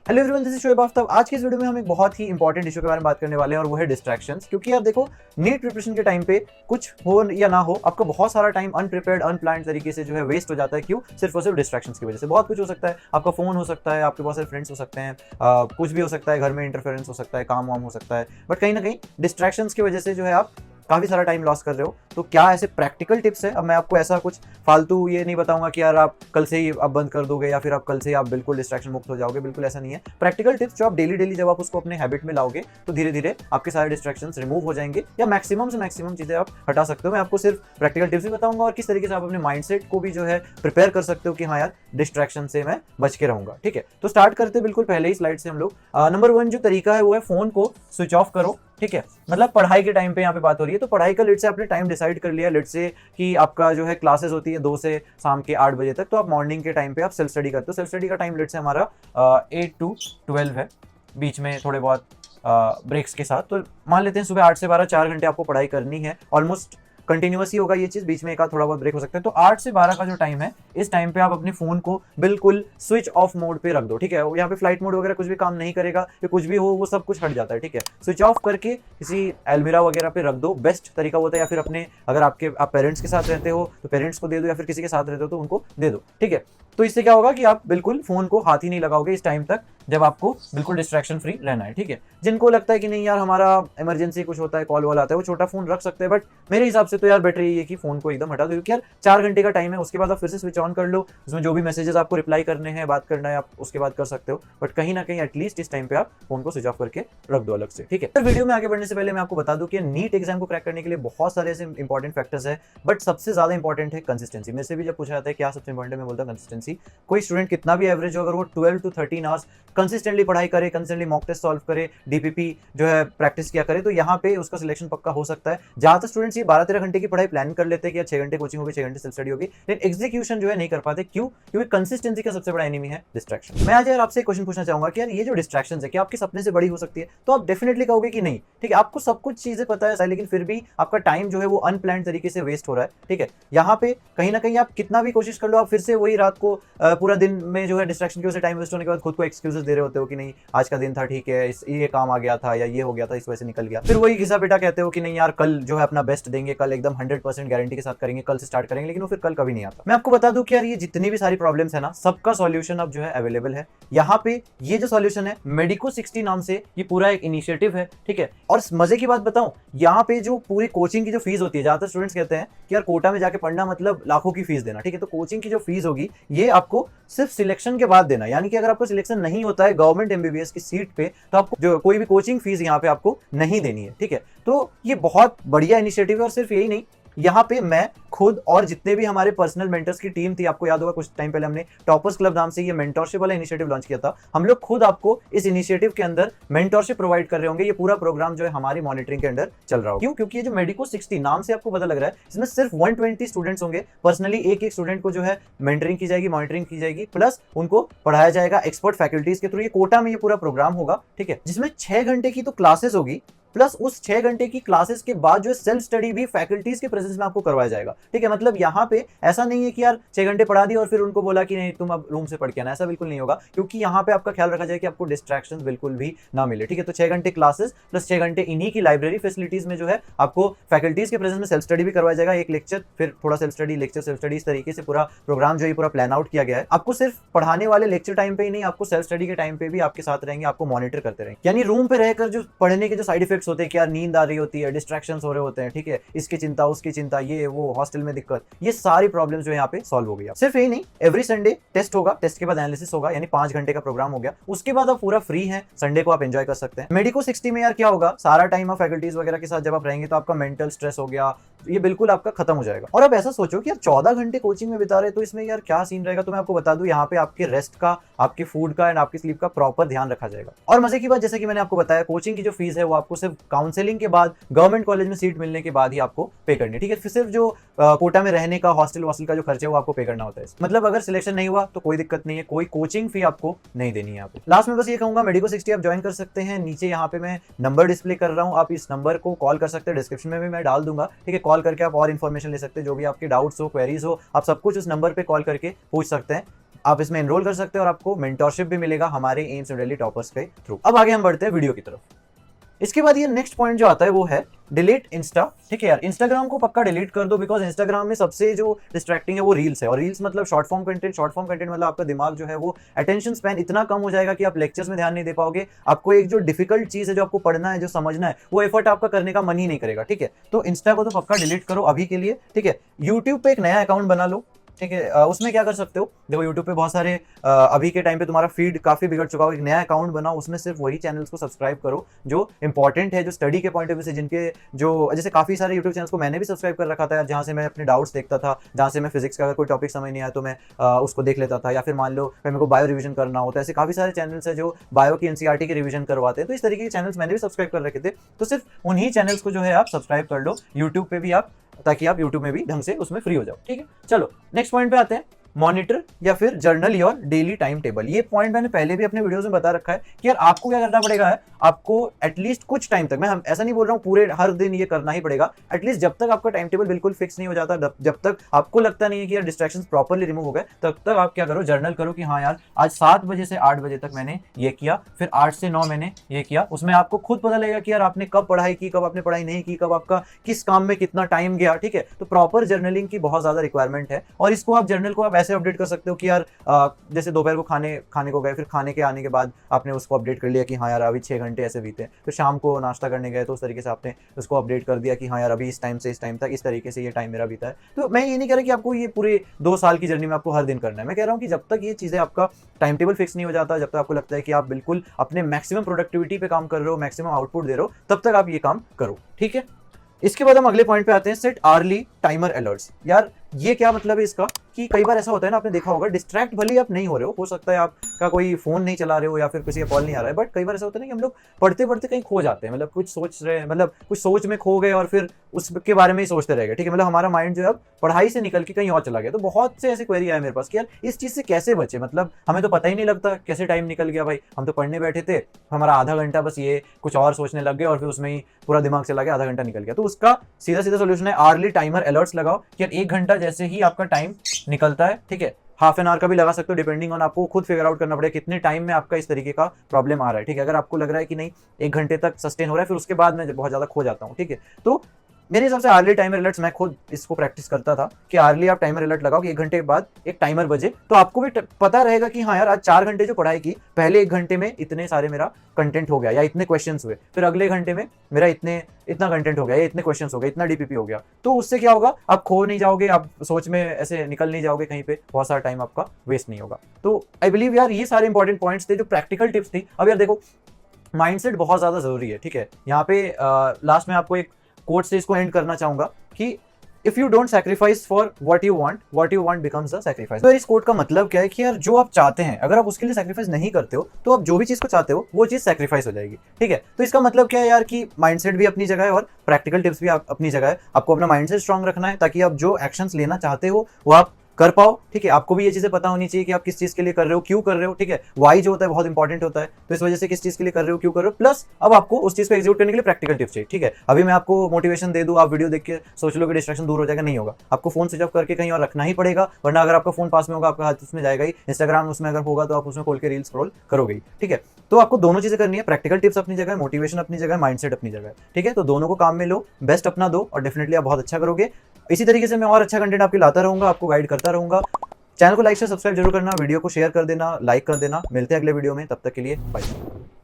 Hello everyone, this is Shoaib Aftab. आज की इस वीडियो में हम एक बहुत ही इंपॉर्टेंट इशू के बारे में बात करने वाले हैं और वो है डिस्ट्रैक्शंस। क्योंकि यार देखो, नीट प्रिपरेशन के टाइम पे कुछ हो या ना हो, आपका बहुत सारा टाइम अनप्रिपेयर्ड अनप्लान तरीके से जो है वेस्ट हो जाता है। क्यों? सिर्फ और सिर्फ डिस्ट्रैक्शंस की वजह से। बहुत कुछ हो सकता है, आपका फोन हो सकता है, आपके बहुत सारे फ्रेंड्स हो सकते हैं, कुछ भी हो सकता है, घर में इंटरफेरेंस हो सकता है, काम वाम हो सकता है, बट कहीं ना कहीं डिस्ट्रैक्शंस की वजह से जो है आप काफी सारा टाइम लॉस कर रहे हो। तो क्या ऐसे प्रैक्टिकल टिप्स है? अब मैं आपको ऐसा कुछ फालतू ये नहीं बताऊंगा कि यार आप कल से ही आप बंद कर दोगे या फिर आप कल से ही आप बिल्कुल डिस्ट्रैक्शन मुक्त हो जाओगे। बिल्कुल ऐसा नहीं है। प्रैक्टिकल टिप्स जो आप डेली डेली जब आप उसको अपने हैबिट में लाओगे तो धीरे धीरे आपके सारे डिस्ट्रैक्शंस रिमूव हो जाएंगे या मैक्सिमम से मैक्सिमम चीजें आप हटा सकते हो। मैं आपको सिर्फ प्रैक्टिकल टिप्स भी बताऊंगा और किस तरीके से आप अपने माइंडसेट को भी जो है प्रिपेयर कर सकते हो कि हाँ यार, डिस्ट्रैक्शन से मैं बच के रहूंगा। ठीक है, तो स्टार्ट करते बिल्कुल पहले ही स्लाइड से हम लोग। नंबर 1 जो तरीका है वो है फोन को स्विच ऑफ करो। ठीक है, मतलब पढ़ाई के टाइम पे यहाँ पे बात हो रही है, तो पढ़ाई का लेट से आपने टाइम डिसाइड कर लिया, लेट से कि आपका जो है क्लासेस होती है 2 से शाम के 8 बजे तक, तो आप मॉर्निंग के टाइम पे आप सेल्फ स्टडी करते हो। सेल्फ स्टडी का टाइम लेट से हमारा 8 to 12 है, बीच में थोड़े बहुत ब्रेक्स के साथ। तो मान लेते हैं सुबह 8 से 12 4 घंटे आपको पढ़ाई करनी है। ऑलमोस्ट कंटिन्यूस ही होगा ये चीज, बीच में एक थोड़ा बहुत ब्रेक हो सकता है। तो 8 से 12 का जो टाइम है, इस टाइम पे आप अपने फोन को बिल्कुल स्विच ऑफ मोड पे रख दो। ठीक है, यहाँ पे फ्लाइट मोड वगैरह कुछ भी काम नहीं करेगा, या कुछ भी हो वो सब कुछ हट जाता है। ठीक है, स्विच ऑफ करके किसी अलमीरा वगैरह पे रख दो। बेस्ट तरीका होता है, या फिर अपने अगर आप पेरेंट्स के साथ रहते हो तो पेरेंट्स को दे दो, या फिर किसी के साथ रहते हो तो उनको दे दो। ठीक है, तो इससे क्या होगा कि आप बिल्कुल फोन को हाथ ही नहीं लगाओगे इस टाइम तक, जब आपको बिल्कुल डिस्ट्रैक्शन फ्री रहना है। ठीक है, जिनको लगता है कि नहीं यार हमारा इमरजेंसी कुछ होता है, कॉल वॉल आता है, वो छोटा फोन रख सकते हैं, बट मेरे हिसाब से तो यार बेटर ये है कि फोन को एकदम हटा दो। क्योंकि यार 4 घंटे का टाइम है, उसके बाद आप फिर से स्विच ऑन कर लो, उसमें जो भी मैसेजेस आपको रिप्लाई करने हैं, बात करना है, आप उसके बाद कर सकते हो। बट कहीं ना कहीं एटलीस्ट इस टाइम पे आप फोन को स्विच ऑफ करके रख दो अलग से। ठीक है, वीडियो में आगे बढ़ने से पहले मैं आपको बता दूं कि नीट एग्जाम को क्रैक करने के लिए बहुत सारे ऐसे इंपॉर्टेंट फैक्टर्स है, बट सबसे ज्यादा इंपॉर्टेंट है कंसिस्टेंसी। मेरे से भी जब पूछा जाता है क्या सबसे इंपॉर्टेंट है, मैं बोलता हूं कंसिस्टेंसी। कोई स्टूडेंट कितना भी एवरेज हो, अगर वो 12 to 13 आवर्स कंसिस्टेंटली पढ़ाई करे, कंसिस्टेंटली मॉक टेस्ट सॉल्व करे, डीपीपी जो है प्रैक्टिस किया करे, तो यहाँ पे उसका सिलेक्शन पक्का हो सकता है। ज्यादातर स्टूडेंट्स ये 12-13 घंटे की पढ़ाई प्लान कर लेते हैं कि 6 घंटे कोचिंग होगी, 6 घंटे सेल्फ स्टडी होगी, लेकिन एग्जीक्यूशन जो है नहीं कर पाते। क्यों? क्योंकि कंसिस्टेंसी का सबसे बड़ा एनिमी है डिस्ट्रैक्शन। मैं आज यार आपसे क्वेश्चन पूछना चाहूंगा कि यार ये जो डिस्ट्रैक्शन है, क्या आपके सपने से बड़ी हो सकती है? तो आप डेफिनेटली कहोगे कि नहीं। ठीक है, आपको सब कुछ चीजें पता है, लेकिन फिर भी आपका टाइम जो है वो अनप्लान तरीके से वेस्ट हो रहा है। ठीक है, यहाँ पे कहीं ना कहीं आप कितना भी कोशिश कर लो, आप फिर से वही रात को पूरा दिन में जो है डिस्ट्रैक्शन की वजह से टाइम वेस्ट होने के बाद खुद को एक्सक्यूजेस दे रहे होते हो कि नहीं आज का दिन था, ठीक है, ये काम आ गया था या ये हो गया था, इस वजह से निकल गया। फिर वही घिसा पिटा कहते हो कि नहीं यार कल जो है अपना बेस्ट देंगे, कल एकदम 100% गारंटी के साथ करेंगे, कल से स्टार्ट करेंगे, लेकिन वो फिर कल कभी नहीं आता। मैं आपको बता दूं कि यार ये जितनी भी सारी प्रॉब्लम्स है ना, सबका सॉल्यूशन अब जो है अवेलेबल है। यहाँ पे ये जो सॉल्यूशन है मेडिको 60 नाम से, ये पूरा एक इनिशिएटिव है। ठीक है, और मजे की बात बताऊं, यहाँ पे जो पूरी कोचिंग की जो फीस होती है, ज्यादातर स्टूडेंट्स कहते हैं कि यार कोटा में जाके पढ़ना मतलब लाखों की फीस देना। ठीक है, तो कोचिंग की जो फीस होगी ये आपको सिर्फ सिलेक्शन के बाद देना। यानी कि अगर आपको सिलेक्शन नहीं होता है गवर्नमेंट एमबीबीएस की सीट पे, तो आपको जो कोई भी कोचिंग फीस यहाँ पे आपको नहीं देनी है। ठीक है, तो ये बहुत बढ़िया इनिशिएटिव है। और सिर्फ यही नहीं, यहाँ पे मैं खुद और जितने भी हमारे पर्सनल मेंटर्स की टीम थी, आपको याद होगा कुछ टाइम पहले हमने टॉपर्स क्लब नाम से ये मेंटरशिप वाला इनिशिएटिव लॉन्च किया था। हम लोग खुद आपको इस इनिशिएटिव के अंदर मेंटरशिप प्रोवाइड कर रहे होंगे। ये पूरा प्रोग्राम जो है हमारी मॉनिटरिंग के अंडर चल रहा होगा। क्यों? क्योंकि ये जो मेडिको 60 नाम से आपको पता लग रहा है, इसमें सिर्फ 120 स्टूडेंट्स होंगे। पर्सनली एक स्टूडेंट को जो है मेंटरिंग की जाएगी, मॉनिटरिंग की जाएगी, प्लस उनको पढ़ाया जाएगा एक्सपर्ट फैकल्टीज के थ्रू। ये कोटा में ये पूरा प्रोग्राम होगा। ठीक है, जिसमें 6 घंटे की तो क्लासेस होगी, प्लस उस 6 घंटे की क्लासेस के बाद जो है सेल्फ स्टडी भी फैकल्टीज के प्रेजेंस में आपको करवाया जाएगा। ठीक है, मतलब यहाँ पे ऐसा नहीं है कि यार 6 घंटे पढ़ा दी और फिर उनको बोला कि नहीं तुम अब रूम से पढ़ के आना, ऐसा बिल्कुल नहीं होगा। क्योंकि यहाँ पे आपका ख्याल रखा जाए कि आपको डिस्ट्रैक्शन बिल्कुल भी ना मिले। ठीक है, तो 6 घंटे क्लासेस प्लस 6 घंटे इन्हीं की लाइब्रेरी फैसिलिटीज में जो है आपको फैकल्टीज के प्रेजेंस में सेल्फ स्टडी भी करवाया जाएगा। एक लेक्चर, फिर थोड़ा self study, lecture, self study, इस तरीके से पूरा प्रोग्राम जो है पूरा प्लान आउट किया गया है। आपको सिर्फ पढ़ाने वाले लेक्चर टाइम पे ही नहीं, आपको सेल्फ स्टडी के टाइम पे भी आपके साथ रहेंगे, आपको मॉनिटर करते रहेंगे। यानी रूम पे रहकर जो पढ़ने के जो साइड इफेक्ट्स होते हैं कि यार नींद रही होती है, डिस्ट्रैक्शंस हो रहे होते हैं, ठीक है, इसकी चिंता उसकी चिंता, ये वो हॉस्टल में दिक्कत, ये सारी प्रॉब्लम्स जो यहाँ पे सॉल्व हो गई। सिर्फ यही नहीं, एवरी संडे टेस्ट होगा, टेस्ट के बाद एनालिसिस होगा, यानी 5 घंटे का प्रोग्राम हो गया। उसके बाद आप पूरा फ्री है, संडे को आप एंजॉय कर सकते हैं। मेडिको 60 में यार क्या होगा, सारा टाइम आप फैकल्टीज वगैरह के साथ जब आप रहेंगे तो आपका मेंटल स्ट्रेस हो गया, ये बिल्कुल आपका खत्म हो जाएगा। और अब ऐसा सोचो कि यार 14 घंटे कोचिंग में बिता रहे तो इसमें यार क्या सीन रहेगा। तो मैं आपको बता दूं, यहाँ पे आपके रेस्ट का, आपके फूड का एंड आपकी स्लीप का प्रॉपर ध्यान रखा जाएगा। और मजे की बात, जैसे कि मैंने आपको बताया, कोचिंग की जो फीस है वो आपको सिर्फ काउंसलिंग के बाद, गवर्नमेंट कॉलेज में सीट मिलने के बाद ही आपको पे करनी है। ठीक है, फिर सिर्फ जो कोटा में रहने का, हॉस्टल वॉस्टल का जो खर्चा है वो आपको पे करना होता है। मतलब अगर सिलेक्शन नहीं हुआ तो कोई दिक्कत नहीं है, कोई कोचिंग फी आपको नहीं देनी है। यहाँ पे लास्ट में बस ये कहूंगा, मेडिको 60 आप ज्वाइन कर सकते हैं। नीचे यहाँ पे मैं नंबर डिस्प्ले कर रहा हूँ, आप इस नंबर को कॉल कर सकते हैं, डिस्क्रिप्शन में भी मैं डाल दूंगा। ठीक है, कॉल करके आप और इन्फॉर्मेशन ले सकते हैं, जो भी आपके डाउट्स हो, क्वेरीज हो, आप सब कुछ उस नंबर पे कॉल करके पूछ सकते हैं। आप इसमें एनरोल कर सकते हो और आपको मेंटरशिप भी मिलेगा हमारे एम्स न्यू दिल्ली टॉपर्स के थ्रू। अब आगे हम बढ़ते हैं वीडियो की तरफ। इसके बाद ये नेक्स्ट पॉइंट जो आता है वो है डिलीट इंस्टा। ठीक है यार, इंस्टाग्राम को पक्का डिलीट कर दो, बिकॉज इंस्टाग्राम में सबसे जो डिस्ट्रैक्टिंग है वो रील्स है, और रील्स मतलब शॉर्ट फॉर्म कंटेंट मतलब आपका दिमाग जो है वो अटेंशन स्पैन इतना कम हो जाएगा कि आप लेक्चर्स में ध्यान नहीं दे पाओगे। आपको एक जो डिफिकल्ट चीज है जो आपको पढ़ना है, जो समझना है, वो एफर्ट आपका करने का मन ही नहीं करेगा। ठीक है, तो इंस्टा को तो पक्का डिलीट करो अभी के लिए। ठीक है, यूट्यूब पे एक नया अकाउंट बना लो। ठीक है, उसमें क्या कर सकते हो, देखो यूट्यूब पे बहुत सारे अभी के टाइम पे तुम्हारा फीड काफी बिगड़ चुका हो, एक नया अकाउंट बनाओ, उसमें सिर्फ वही चैनल्स को सब्सक्राइब करो जो इंपॉर्टेंट है, जो स्टडी के पॉइंट ऑफ व्यू से, जिनके जो जैसे काफी सारे यूट्यूब चैनल्स को मैंने भी सब्सक्राइब कर रखा था जहाँ से मैं अपने डाउट्स देखता था, जहाँ से मैं फिजिक्स का अगर कोई टॉपिक समझ नहीं आया तो मैं उसको देख लेता था, या फिर मान लो मेरे को बायो रिविजन करना होता है। ऐसे काफी सारे चैनल्स है जो बायो की एनसीईआरटी की रिविजन करवाते हैं, तो इस तरीके के चैनल्स मैंने भी सब्सक्राइब कर रखे थे। तो सिर्फ उन्हीं चैनल्स को जो है आप सब्सक्राइब कर लो यूट्यूब पे भी आप, ताकि आप यूट्यूब में भी ढंग से उसमें फ्री हो जाओ। ठीक है, चलो नेक्स्ट पॉइंट पे आते हैं, मॉनिटर या फिर journal your daily time table. ये पॉइंट मैंने पहले भी अपने वीडियोस में बता रखा है कि यार आपको क्या करना पड़ेगा है, आपको एटलीस्ट कुछ टाइम तक, मैं ऐसा नहीं बोल रहा हूँ पूरे हर दिन ये करना ही पड़ेगा, एटलीस्ट जब तक आपका टाइम टेबल बिल्कुल फिक्स नहीं हो जाता, जब तक आपको लगता नहीं है कि यार डिस्ट्रैक्शंस प्रॉपर्ली रिमूव हो गए, तब तक आप क्या करो, जर्नल करो कि हाँ यार आज 7 बजे से 8 बजे तक मैंने ये किया, फिर 8 से 9 मैंने ये किया। उसमें आपको खुद पता लगेगा कि यार आपने कब पढ़ाई की, कब आपने पढ़ाई नहीं की, कब आपका किस काम में कितना टाइम गया। ठीक है, तो प्रॉपर जर्नलिंग की बहुत ज्यादा रिक्वायरमेंट है, और इसको आप जर्नल को आप ऐसे अपडेट कर सकते हो कि यार जैसे दोपहर को खाने को गए, फिर खाने के आने के बाद आपने उसको अपडेट कर लिया कि हाँ यार अभी 6 घंटे ऐसे बीते, फिर शाम को नाश्ता करने गए तो उस तरीके से आपने उसको अपडेट कर दिया कि हाँ यार अभी इस टाइम से इस टाइम तक इस तरीके से ये टाइम मेरा बीता है। तो मैं ये नहीं कह रहा कि आपको ये पूरे 2 साल की जर्नी में आपको हर दिन करना है, मैं कह रहा हूँ कि जब तक ये चीज़ें आपका टाइम टेबल फिक्स नहीं हो जाता, जब तक आपको लगता है कि आप बिल्कुल अपने मैक्सिमम प्रोडक्टिविटी पे काम कर रहे हो, मैक्सिमम आउटपुट दे रहे हो, तब तक आप ये काम करो। ठीक है, इसके बाद हम अगले पॉइंट पे आते हैं, सेट आर्ली टाइमर अलर्ट्स। यार ये क्या मतलब है इसका, कि कई बार ऐसा होता है ना, आपने देखा होगा, डिस्ट्रैक्ट भले आप नहीं हो सकता है आपका कोई फोन नहीं चला रहे हो या फिर किसी का कॉल नहीं आ रहा है, बट कई बार ऐसा होता है ना कि हम लोग पढ़ते पढ़ते कहीं खो जाते हैं, मतलब कुछ सोच रहे हैं, मतलब कुछ सोच में खो गए और फिर उसके बारे में ही सोचते रह गए। ठीक है, मतलब हमारा माइंड जो है अब पढ़ाई से निकल के कहीं और चला गया। तो बहुत से ऐसे क्वेरी आए मेरे पास कि यार इस चीज से कैसे बचे, मतलब हमें तो पता ही नहीं लगता कैसे टाइम निकल गया भाई, हम तो पढ़ने बैठे थे, हमारा आधा घंटा बस ये कुछ और सोचने लग गए और फिर उसमें ही पूरा दिमाग चला गया, आधा घंटा निकल गया। तो उसका सीधा सीधा सोल्यूशन है आर्ली टाइमर अलर्ट्स लगाओ कि यार 1 घंटा जैसे ही आपका टाइम निकलता है, ठीक है, हाफ एन आवर का भी लगा सकते हो, डिपेंडिंग ऑन, आपको खुद फिगर आउट करना पड़ेगा कितने टाइम में आपका इस तरीके का प्रॉब्लम आ रहा है। ठीक है, अगर आपको लग रहा है कि नहीं 1 घंटे तक सस्टेन हो रहा है, फिर उसके बाद मैं बहुत ज्यादा खो जाता हूँ। ठीक है, तो मेरे हिसाब से आर्ली टाइमर अलर्ट्स, मैं खुद इसको प्रैक्टिस करता था कि आर्ली आप टाइमर अलर्ट लगाओ कि 1 घंटे के बाद एक टाइमर बजे, तो आपको भी पता रहेगा कि हाँ यार आज 4 घंटे जो पढ़ाई की, पहले 1 घंटे में इतने सारे मेरा कंटेंट हो गया या इतने क्वेश्चंस हुए, फिर अगले घंटे में मेरा इतना कंटेंट हो गया, इतने क्वेश्चंस हो गए, इतना डीपीपी हो गया। तो उससे क्या होगा, आप खो नहीं जाओगे, आप सोच में ऐसे निकल नहीं जाओगे कहीं पे, बहुत सारा टाइम आपका वेस्ट नहीं होगा। तो आई बिलीव यार ये सारे इंपॉर्टेंट पॉइंट्स थे जो प्रैक्टिकल टिप्स थी। अब यार देखो, माइंडसेट बहुत ज्यादा जरूरी है। ठीक है, यहाँ पे लास्ट में आपको एक कोट से इसको एंड करना चाहूंगा कि if you don't sacrifice for what you want becomes a sacrifice. तो इस कोट का मतलब क्या है कि यार जो आप चाहते हैं, अगर आप उसके लिए सैक्रिफाइस नहीं करते हो, तो आप जो भी चीज को चाहते हो वो चीज सैक्रिफाइस हो जाएगी। ठीक है, तो इसका मतलब क्या है यार कि माइंडसेट भी अपनी जगह है और प्रैक्टिकल टिप्स भी अपनी जगह है। आपको अपना माइंडसेट स्ट्रांग रखना है ताकि आप जो एक्शंस लेना चाहते हो वो आप कर पाओ। ठीक है, आपको भी ये चीजें पता होनी चाहिए कि आप किस चीज के लिए कर रहे हो, क्यों कर रहे हो। ठीक है, वाई जो होता है बहुत इंपॉर्टेंट होता है, तो इस वजह से किस चीज के लिए कर रहे हो, क्यों कर रहे हो, प्लस अब आपको उस चीज को एग्जीक्यूट करने के लिए प्रैक्टिकल टिप्स चाहिए। ठीक है, अभी मैं आपको मोटिवेशन दे दूं, आप वीडियो देख के सोच लो कि डिस्ट्रैक्शन दूर हो जाएगा, नहीं होगा, आपको फोन स्विच ऑफ करके कहीं और रखना ही पड़ेगा, वरना अगर आपका फोन पास में होगा, आपका हाथ उसमें जाएगा ही, इंस्टाग्राम उसमें अगर होगा तो आप उसमें खोल के रील स्क्रॉल करोगे। ठीक है, तो आपको दोनों चीजें करनी है, प्रैक्टिकल टिप्स अपनी जगह, मोटिवेशन अपनी जगह, माइंडसेट अपनी जगह। ठीक है, तो दोनों को काम में लो, बेस्ट अपना दो और डेफिनेटली आप बहुत अच्छा करोगे। इसी तरीके से मैं और अच्छा कंटेंट आपके लाता रहूंगा, आपको गाइड करता रहूंगा। चैनल को लाइक शेयर सब्सक्राइब जरूर करना, वीडियो को शेयर कर देना, लाइक कर देना। मिलते हैं अगले वीडियो में, तब तक के लिए बाय।